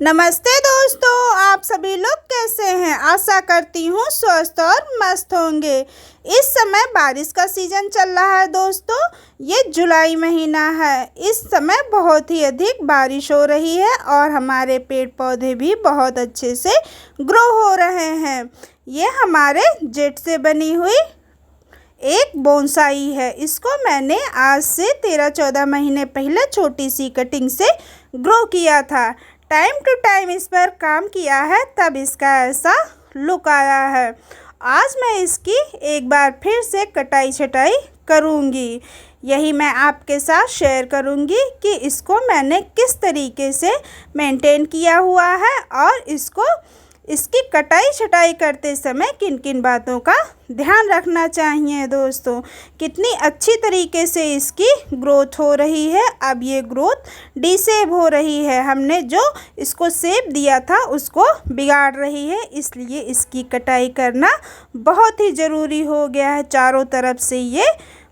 नमस्ते दोस्तों, आप सभी लोग कैसे हैं। आशा करती हूँ स्वस्थ और मस्त होंगे। इस समय बारिश का सीज़न चल रहा है दोस्तों। ये जुलाई महीना है। इस समय बहुत ही अधिक बारिश हो रही है और हमारे पेड़ पौधे भी बहुत अच्छे से ग्रो हो रहे हैं। ये हमारे जेट से बनी हुई एक बोनसाई है। इसको मैंने आज से 13-14 महीने पहले छोटी सी कटिंग से ग्रो किया था। टाइम टू टाइम इस पर काम किया है, तब इसका ऐसा लुक आया है। आज मैं इसकी एक बार फिर से कटाई छटाई करूँगी। यही मैं आपके साथ शेयर करूँगी कि इसको मैंने किस तरीके से मेंटेन किया हुआ है और इसकी कटाई छटाई करते समय किन किन बातों का ध्यान रखना चाहिए दोस्तों। कितनी अच्छी तरीके से इसकी ग्रोथ हो रही है। अब ये ग्रोथ डिसेब हो रही है। हमने जो इसको सेब दिया था उसको बिगाड़ रही है, इसलिए इसकी कटाई करना बहुत ही ज़रूरी हो गया है। चारों तरफ से ये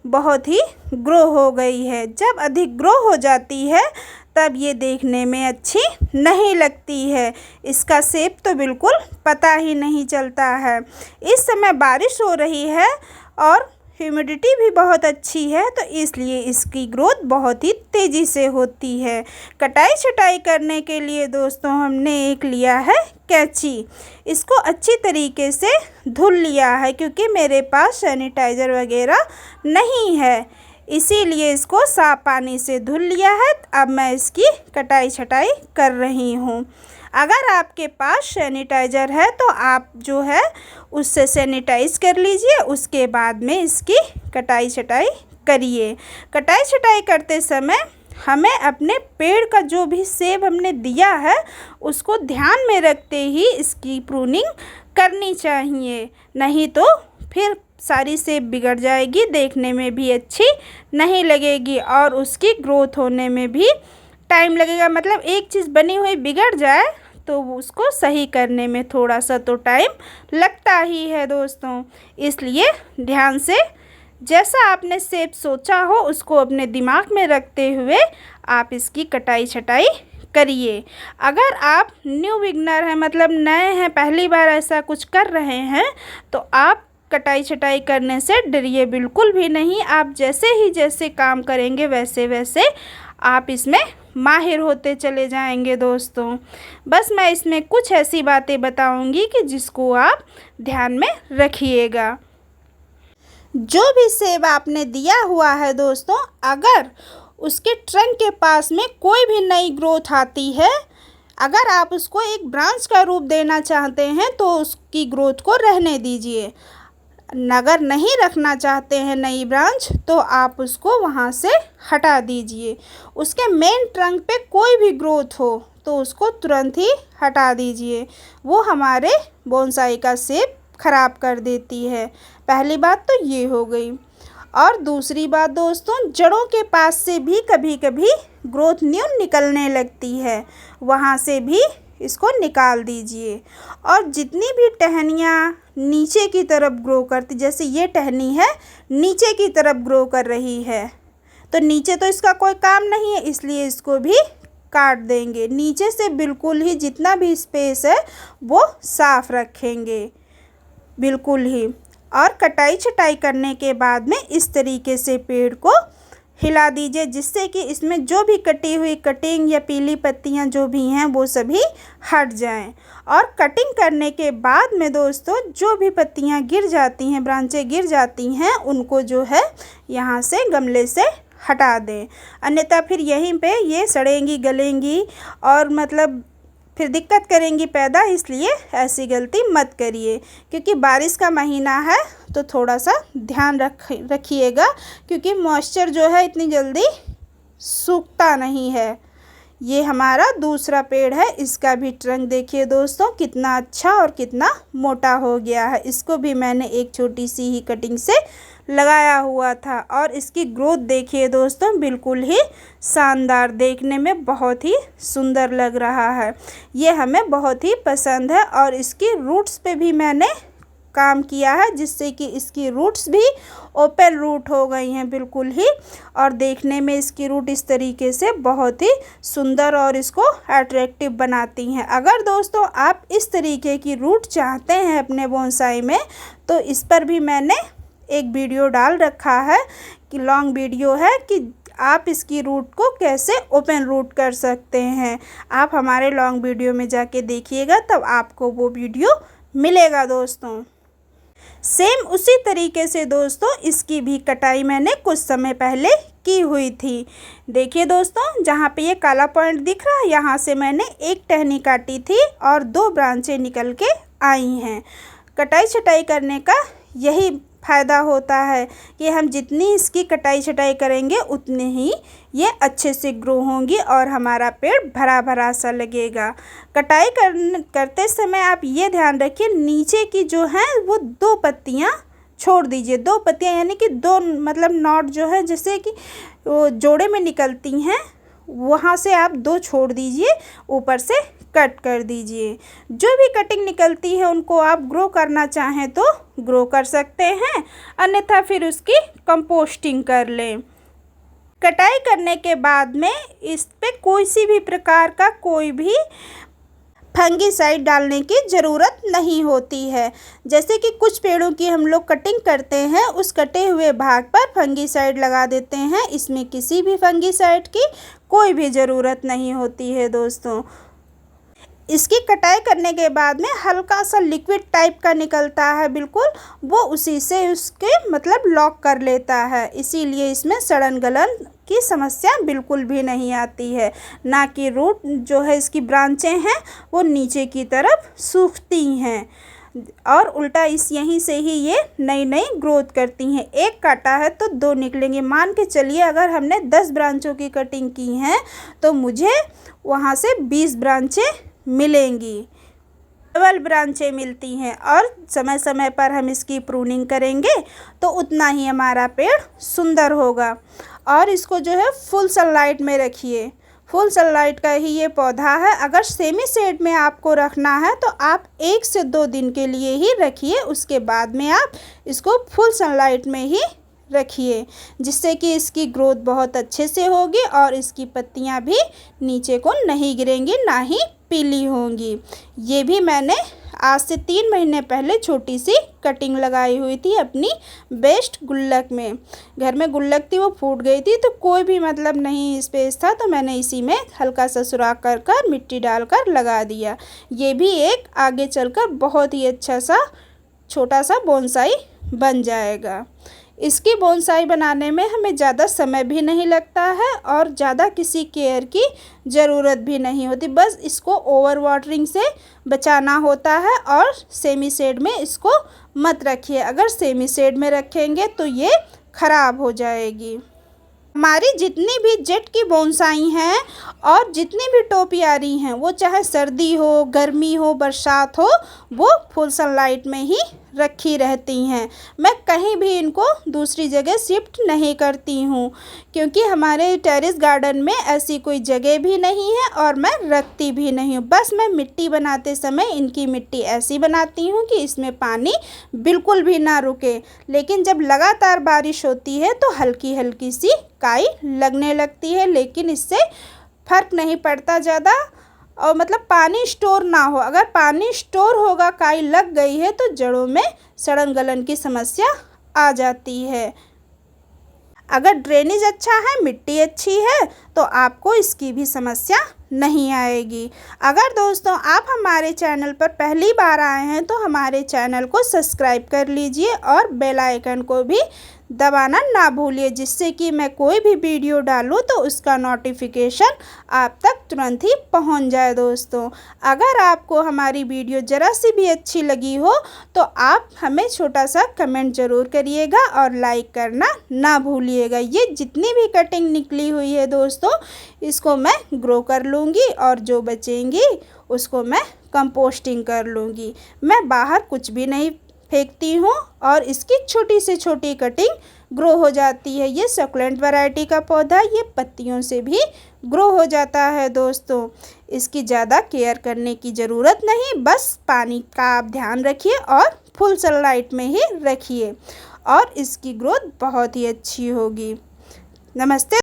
बहुत ही ग्रो हो गई है। जब अधिक ग्रो हो जाती है तब ये देखने में अच्छी नहीं लगती है। इसका शेप तो बिल्कुल पता ही नहीं चलता है। इस समय बारिश हो रही है और ह्यूमिडिटी भी बहुत अच्छी है, तो इसलिए इसकी ग्रोथ बहुत ही तेज़ी से होती है। कटाई छटाई करने के लिए दोस्तों हमने एक लिया है कैंची। इसको अच्छी तरीके से धुल लिया है क्योंकि मेरे पास सैनिटाइज़र वगैरह नहीं है, इसीलिए इसको साफ पानी से धुल लिया है। अब मैं इसकी कटाई छटाई कर रही हूँ। अगर आपके पास सैनिटाइज़र है तो आप जो है उससे सैनिटाइज़ कर लीजिए, उसके बाद में इसकी कटाई छटाई करिए। कटाई छटाई करते समय हमें अपने पेड़ का जो भी सेब हमने दिया है उसको ध्यान में रखते ही इसकी प्रूनिंग करनी चाहिए, नहीं तो फिर सारी सेब बिगड़ जाएगी, देखने में भी अच्छी नहीं लगेगी और उसकी ग्रोथ होने में भी टाइम लगेगा। मतलब एक चीज़ बनी हुई बिगड़ जाए तो उसको सही करने में थोड़ा सा तो टाइम लगता ही है दोस्तों। इसलिए ध्यान से जैसा आपने सेब सोचा हो उसको अपने दिमाग में रखते हुए आप इसकी कटाई छटाई करिए। अगर आप न्यू बिगनर हैं, मतलब नए हैं, पहली बार ऐसा कुछ कर रहे हैं, तो आप कटाई छटाई करने से डरिए बिल्कुल भी नहीं। आप जैसे काम करेंगे वैसे वैसे आप इसमें माहिर होते चले जाएंगे दोस्तों। बस मैं इसमें कुछ ऐसी बातें बताऊंगी कि जिसको आप ध्यान में रखिएगा। जो भी सेब आपने दिया हुआ है दोस्तों, अगर उसके ट्रंक के पास में कोई भी नई ग्रोथ आती है, अगर आप उसको एक ब्रांच का रूप देना चाहते हैं तो उसकी ग्रोथ को रहने दीजिए। अगर नहीं रखना चाहते हैं नई ब्रांच तो आप उसको वहाँ से हटा दीजिए। उसके मेन ट्रंक पे कोई भी ग्रोथ हो तो उसको तुरंत ही हटा दीजिए, वो हमारे बोनसाई का शेप ख़राब कर देती है। पहली बात तो ये हो गई। और दूसरी बात दोस्तों, जड़ों के पास से भी कभी कभी ग्रोथ न्यू निकलने लगती है, वहाँ से भी इसको निकाल दीजिए। और जितनी भी टहनियाँ नीचे की तरफ ग्रो करती, जैसे ये टहनी है नीचे की तरफ ग्रो कर रही है, तो नीचे तो इसका कोई काम नहीं है, इसलिए इसको भी काट देंगे। नीचे से बिल्कुल ही जितना भी स्पेस है वो साफ़ रखेंगे बिल्कुल ही। और कटाई छटाई करने के बाद में इस तरीके से पेड़ को हिला दीजिए, जिससे कि इसमें जो भी कटी हुई कटिंग या पीली पत्तियां जो भी हैं वो सभी हट जाएं। और कटिंग करने के बाद में दोस्तों जो भी पत्तियां गिर जाती हैं, ब्रांचें गिर जाती हैं, उनको जो है यहाँ से गमले से हटा दें, अन्यथा फिर यहीं पे ये सड़ेंगी गलेंगी और मतलब फिर दिक्कत करेंगी पैदा। इसलिए ऐसी गलती मत करिए, क्योंकि बारिश का महीना है तो थोड़ा सा ध्यान रखिएगा, क्योंकि मॉइस्चर जो है इतनी जल्दी सूखता नहीं है। ये हमारा दूसरा पेड़ है, इसका भी ट्रंक देखिए दोस्तों कितना अच्छा और कितना मोटा हो गया है। इसको भी मैंने एक छोटी सी ही कटिंग से लगाया हुआ था और इसकी ग्रोथ देखिए दोस्तों बिल्कुल ही शानदार, देखने में बहुत ही सुंदर लग रहा है। ये हमें बहुत ही पसंद है और इसकी रूट्स पे भी मैंने काम किया है, जिससे कि इसकी रूट्स भी ओपन रूट हो गई हैं बिल्कुल ही। और देखने में इसकी रूट इस तरीके से बहुत ही सुंदर और इसको अट्रैक्टिव बनाती हैं। अगर दोस्तों आप इस तरीके की रूट चाहते हैं अपने बोनसाई में, तो इस पर भी मैंने एक वीडियो डाल रखा है कि लॉन्ग वीडियो है कि आप इसकी रूट को कैसे ओपन रूट कर सकते हैं। आप हमारे लॉन्ग वीडियो में जाके देखिएगा, तब आपको वो वीडियो मिलेगा दोस्तों। सेम उसी तरीके से दोस्तों इसकी भी कटाई मैंने कुछ समय पहले की हुई थी। देखिए दोस्तों, जहाँ पे ये काला पॉइंट दिख रहा है, यहाँ से मैंने एक टहनी काटी थी और 2 ब्रांचें निकल के आई हैं। कटाई छटाई करने का यही फ़ायदा होता है कि हम जितनी इसकी कटाई छटाई करेंगे उतने ही ये अच्छे से ग्रो होंगी और हमारा पेड़ भरा भरा सा लगेगा। कटाई करते समय आप ये ध्यान रखिए, नीचे की जो है वो 2 पत्तियाँ छोड़ दीजिए। 2 पत्तियाँ यानी कि 2 मतलब नॉट जो है जैसे कि वो जोड़े में निकलती हैं, वहाँ से आप 2 छोड़ दीजिए, ऊपर से कट कर दीजिए। जो भी कटिंग निकलती है उनको आप ग्रो करना चाहें तो ग्रो कर सकते हैं, अन्यथा फिर उसकी कंपोस्टिंग कर लें। कटाई करने के बाद में इस पे कोई सी भी प्रकार का कोई भी फंगीसाइड डालने की ज़रूरत नहीं होती है। जैसे कि कुछ पेड़ों की हम लोग कटिंग करते हैं, उस कटे हुए भाग पर फंगीसाइड लगा देते हैं। इसमें किसी भी फंगीसाइड की कोई भी ज़रूरत नहीं होती है दोस्तों। इसकी कटाई करने के बाद में हल्का सा लिक्विड टाइप का निकलता है बिल्कुल, वो उसी से उसके मतलब लॉक कर लेता है। इसीलिए इसमें सड़न गलन की समस्या बिल्कुल भी नहीं आती है। ना कि रूट जो है इसकी ब्रांचें हैं वो नीचे की तरफ सूखती हैं और उल्टा इस यहीं से ही ये नई नई ग्रोथ करती हैं। एक काटा है तो 2 निकलेंगे। मान के चलिए अगर हमने 10 ब्रांचों की कटिंग की हैं तो मुझे वहाँ से 20 ब्रांचें मिलेंगी, डबल ब्रांचें मिलती हैं। और समय समय पर हम इसकी प्रूनिंग करेंगे तो उतना ही हमारा पेड़ सुंदर होगा। और इसको जो है फुल सनलाइट में रखिए। फुल सनलाइट का ही ये पौधा है। अगर सेमी शेड में आपको रखना है तो आप 1 से 2 दिन के लिए ही रखिए, उसके बाद में आप इसको फुल सनलाइट में ही रखिए, जिससे कि इसकी ग्रोथ बहुत अच्छे से होगी और इसकी पत्तियां भी नीचे को नहीं गिरेंगी, ना ही पीली होंगी। ये भी मैंने आज से 3 महीने पहले छोटी सी कटिंग लगाई हुई थी अपनी बेस्ट गुल्लक में। घर में गुल्लक थी, वो फूट गई थी, तो कोई भी मतलब नहीं स्पेस था, तो मैंने इसी में हल्का सा सुराख कर कर मिट्टी डालकर लगा दिया। ये भी एक आगे चलकर बहुत ही अच्छा सा छोटा सा बोनसाई बन जाएगा। इसकी बोनसाई बनाने में हमें ज़्यादा समय भी नहीं लगता है और ज़्यादा किसी केयर की ज़रूरत भी नहीं होती। बस इसको ओवर वाटरिंग से बचाना होता है और सेमी शेड में इसको मत रखिए। अगर सेमी शेड में रखेंगे तो ये ख़राब हो जाएगी। हमारी जितनी भी जेट की बोनसाई हैं और जितनी भी टोपियारी हैं, वो चाहे सर्दी हो, गर्मी हो, बरसात हो, वो फुल सनलाइट में ही रखी रहती हैं। मैं कहीं भी इनको दूसरी जगह शिफ्ट नहीं करती हूँ, क्योंकि हमारे टेरेस गार्डन में ऐसी कोई जगह भी नहीं है और मैं रखती भी नहीं हूँ। बस मैं मिट्टी बनाते समय इनकी मिट्टी ऐसी बनाती हूँ कि इसमें पानी बिल्कुल भी ना रुके। लेकिन जब लगातार बारिश होती है तो हल्की हल्की सी काई लगने लगती है, लेकिन इससे फ़र्क नहीं पड़ता ज़्यादा। और मतलब पानी स्टोर ना हो, अगर पानी स्टोर होगा, काई लग गई है, तो जड़ों में सड़न गलन की समस्या आ जाती है। अगर ड्रेनेज अच्छा है, मिट्टी अच्छी है, तो आपको इसकी भी समस्या नहीं आएगी। अगर दोस्तों आप हमारे चैनल पर पहली बार आए हैं तो हमारे चैनल को सब्सक्राइब कर लीजिए और बेल आइकन को भी दबाना ना भूलिए, जिससे कि मैं कोई भी वीडियो डालूं तो उसका नोटिफिकेशन आप तक तुरंत ही पहुंच जाए। दोस्तों अगर आपको हमारी वीडियो ज़रा सी भी अच्छी लगी हो तो आप हमें छोटा सा कमेंट ज़रूर करिएगा और लाइक करना ना भूलिएगा। ये जितनी भी कटिंग निकली हुई है दोस्तों, इसको मैं ग्रो कर लूँगी और जो बचेंगी उसको मैं कंपोस्टिंग कर लूँगी। मैं बाहर कुछ भी नहीं फेंकती हूँ और इसकी छोटी से छोटी कटिंग ग्रो हो जाती है। ये सक्लेंट वैरायटी का पौधा ये पत्तियों से भी ग्रो हो जाता है दोस्तों। इसकी ज़्यादा केयर करने की ज़रूरत नहीं, बस पानी का आप ध्यान रखिए और फुल सनलाइट में ही रखिए और इसकी ग्रोथ बहुत ही अच्छी होगी। नमस्ते।